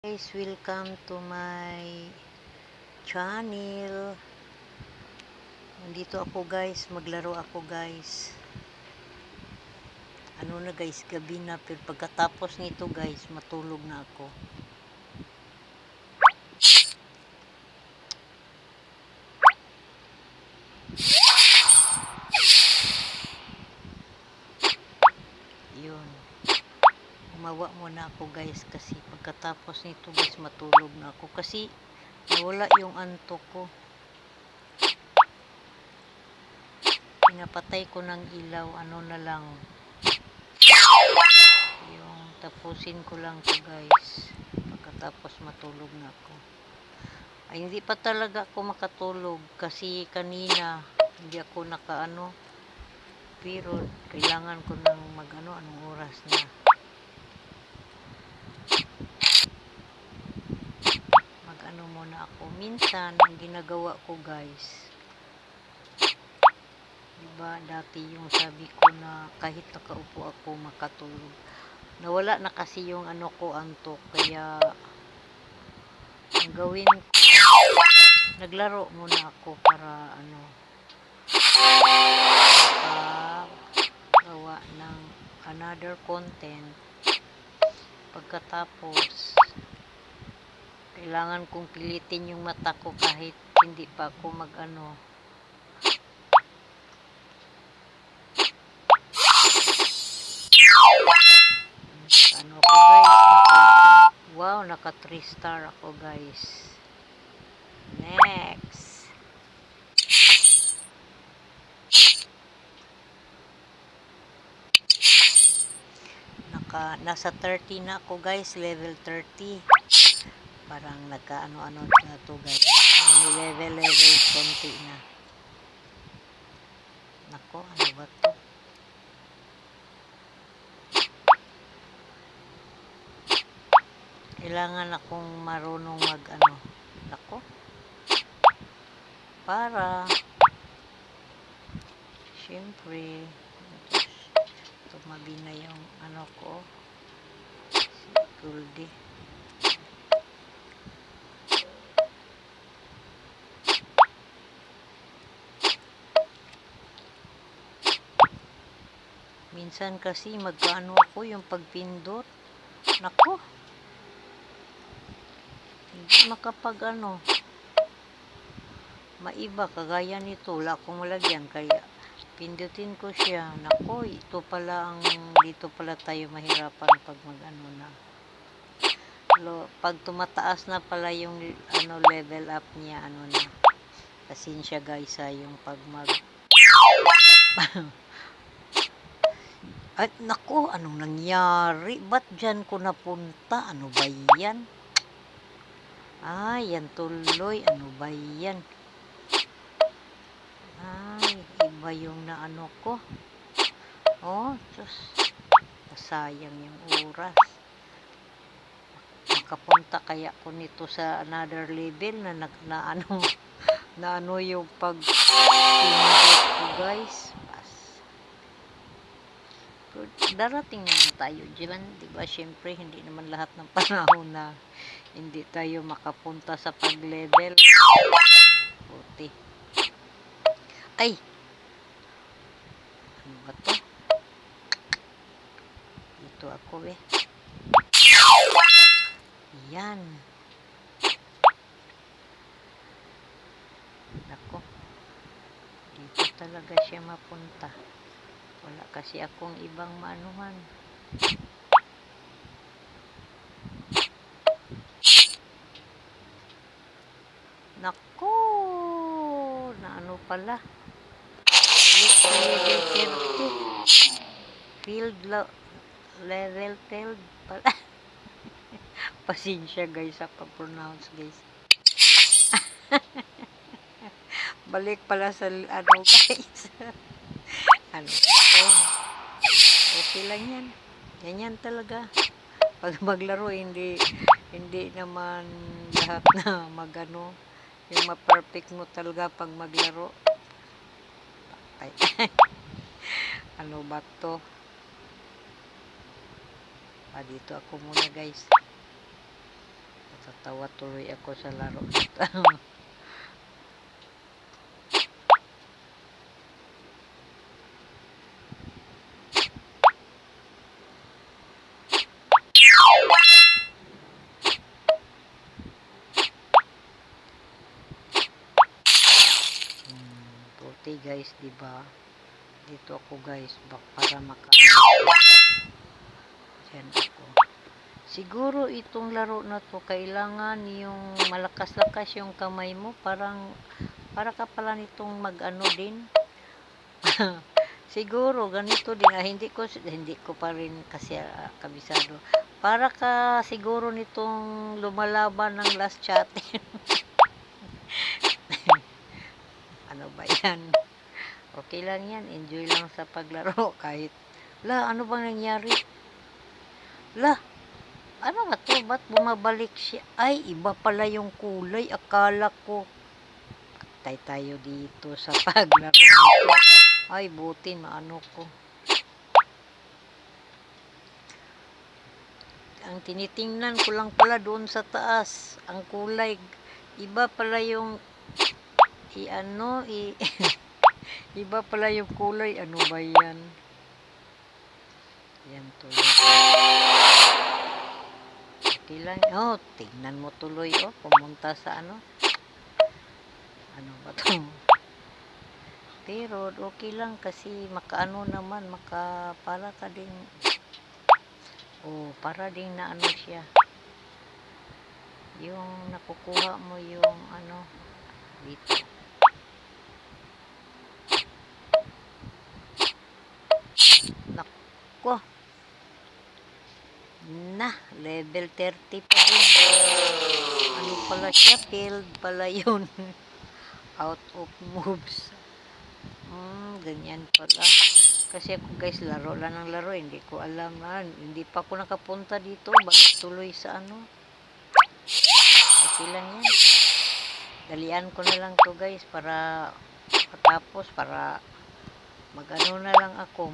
Guys, welcome to my channel. Nandito ako guys, maglaro ako guys. Ano na guys, gabi na, pero pagkatapos nito guys, matulog na ako. Yun. Umawa muna ako guys kasi pagkatapos nito guys, matulog na ako kasi nawala yung antok ko. Pinapatay ko ng ilaw, ano na lang. Yung tapusin ko lang to guys. Pagkatapos matulog na ako. Ay, hindi pa talaga ako makatulog kasi kanina hindi ako nakaano, pero kailangan ko nang magano, anong oras na. Magano muna ako. Minsan ang ginagawa ko guys, diba dati yung sabi ko na kahit nakaupo ako makatulog, nawala na kasi yung ano ko, antok, kaya ang gawin ko, naglaro muna ako para ano, gawa ng another content. Pagkatapos kailangan kong pilitin yung mata ko kahit hindi pa ako mag-ano. Ano ako guys, naka 3 star ako guys. Next, nasa 30 na ako guys, level 30. Parang nagkaano-ano na to guys, level konti na. Nako, ano ba to? Kailangan akong marunong mag-ano. Nako, para syempre tumabi na yung ano ko, si Goldie. Minsan kasi magkaano ako yung pagpindot. Nako, hindi makapag-ano, maiba kagaya nito, wala akong malagyan, kaya pindutin ko siya. Nako, ito pala ang, dito pala tayo mahirapan pag mag-ano na. Pag tumataas na pala yung ano, level up niya, ano na. Pasensya guys ha, yung pag mag at nako, anong nangyari? Ba't dyan ko napunta? Ano ba yan? Ay, yan tuloy. Ano ba yan? Ay, iba yung naano ko. Oh, Diyos. Sayang yung oras. Makapunta kaya ko nito sa another level na ano yung pag-pindot ko guys. Darating naman tayo dyan, diba? Syempre hindi naman lahat ng panahon na hindi tayo makapunta sa pag-level. Puti. Ay, ano ba to? Dito ako yan. Nako, dito talaga siya mapunta. Wala kasi akong ibang maanuhan. Nako, na ano pala. Level 30. Level 12 pala. Pasensya guys sa pag-pronounce guys. Balik pala sa ano guys. Ano? Okay lang yan. Ganyan talaga. Pag maglaro, hindi naman lahat na magano. Yung ma-perfect mo talaga pag maglaro. Ay. Ano ba to? Dito ako muna guys. Tatawa tuloy ako sa laro nito. Puti guys, di ba? Dito ako guys, para Diyan ako. Siguro itong laro na to, kailangan yung malakas-lakas yung kamay mo, para ka pala nitong mag-ano din. Siguro ganito din, hindi ko pa rin kasi kabisado. Para ka siguro nitong lumalaban ng last chat. Ano ba yan? Okay lang yan, enjoy lang sa paglaro kahit ano bang nangyari? Ano ba to? Ba't bumabalik siya? Ay, iba pala yung kulay. Akala ko patay tayo dito sa paglaro nito. Ay, buti maano ko. Ang tinitingnan ko lang pala doon sa taas. Ang kulay. Iba pala yung iba pala yung kulay. Ano ba yan? Yan tuloy. Okay lang. Oh, tingnan mo tuloy. Oh, pumunta sa ano. Ano ba to? Pero okay lang kasi makaano naman, para ka din. Oh, para din na ano siya. Yung nakukuha mo yung ano dito. Nako. Level 30 pa din. Ano pala siya? Failed pala yun. Out of moves. Ganyan pala. Kasi ako guys, laro lang ng laro. Hindi ko alam na. Hindi pa ako nakapunta dito. Balik tuloy sa ano. Okay lang yan. Dalian ko na lang to guys para patapos, para mag-ano na lang ako,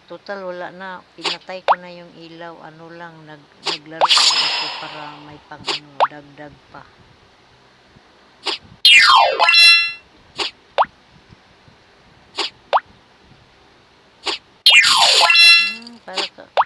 total wala na, pinatay ko na yung ilaw, ano lang, naglaro ako para may pang ano, dagdag pa.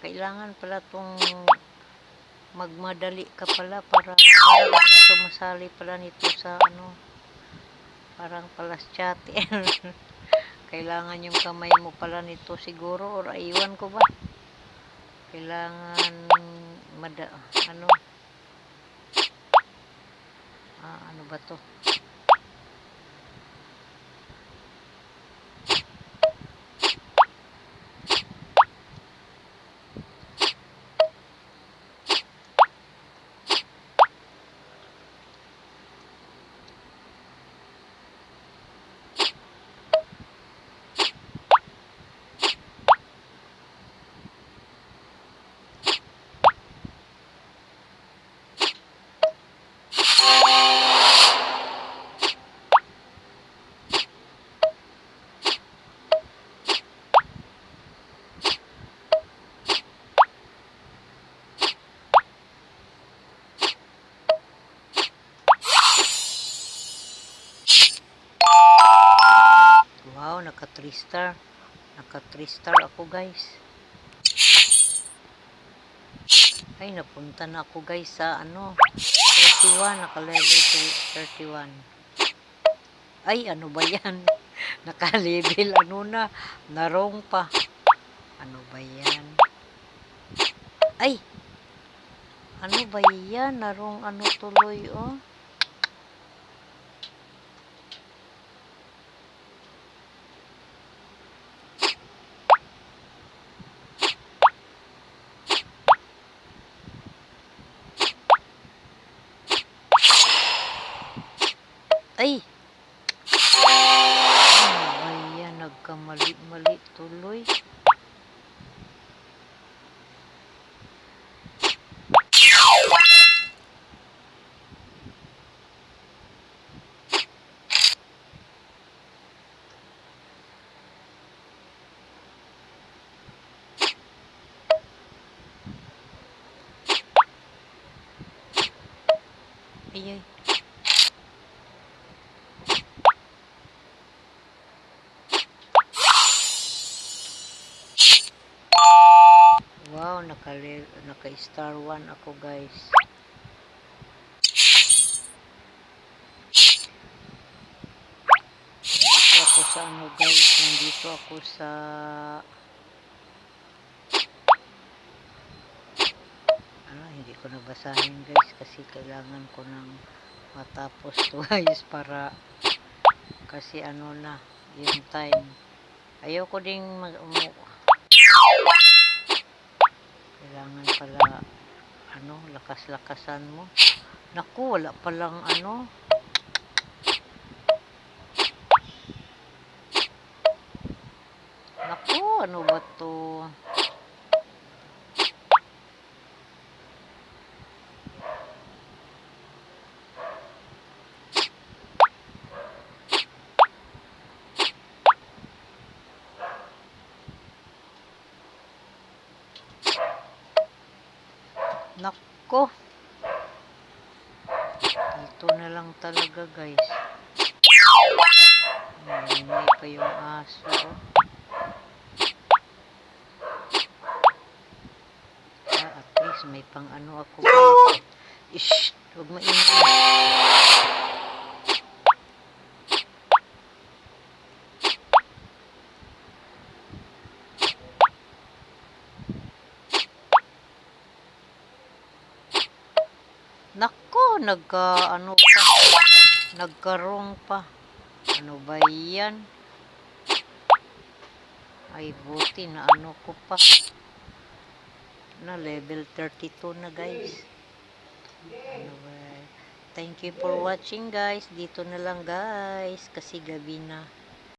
Kailangan pala tong magmadali ka pala para sumasali pala nito sa ano, parang palas chat. Kailangan yung kamay mo pala nito siguro, or iwan ko ba? Kailangan ano? Ano ba to? Wow, naka 3 star. Naka 3 star ako guys. Ay, napunta na ako guys sa ano, 31, naka level 31. Ay, ano ba yan? Naka level ano na, narong pa. Ano ba yan? Ay, ano ba yan? Narong ano tuloy, oh. Ay! Ayan, nagkamali-mali tuloy. Ay, ay. Wow, naka star 1 ako guys. Nandito ako sa ano guys, nandito ako sa hindi ko nabasahin guys kasi kailangan ko nang matapos to guys para kasi ano na yung time. Ayoko ding kailangan pala lakas-lakasan mo. Naku, wala palang naku, ano ba to? Nako, ito na lang talaga guys. May pa yung aso. At least may pang ano ako guys. Ish, huwag maingay. Nako, nagkarong pa. Ano ba yan? Ay, buti na ko pa. Na level 32 na guys. Ano ba? Thank you for watching guys. Dito na lang guys. Kasi gabi na.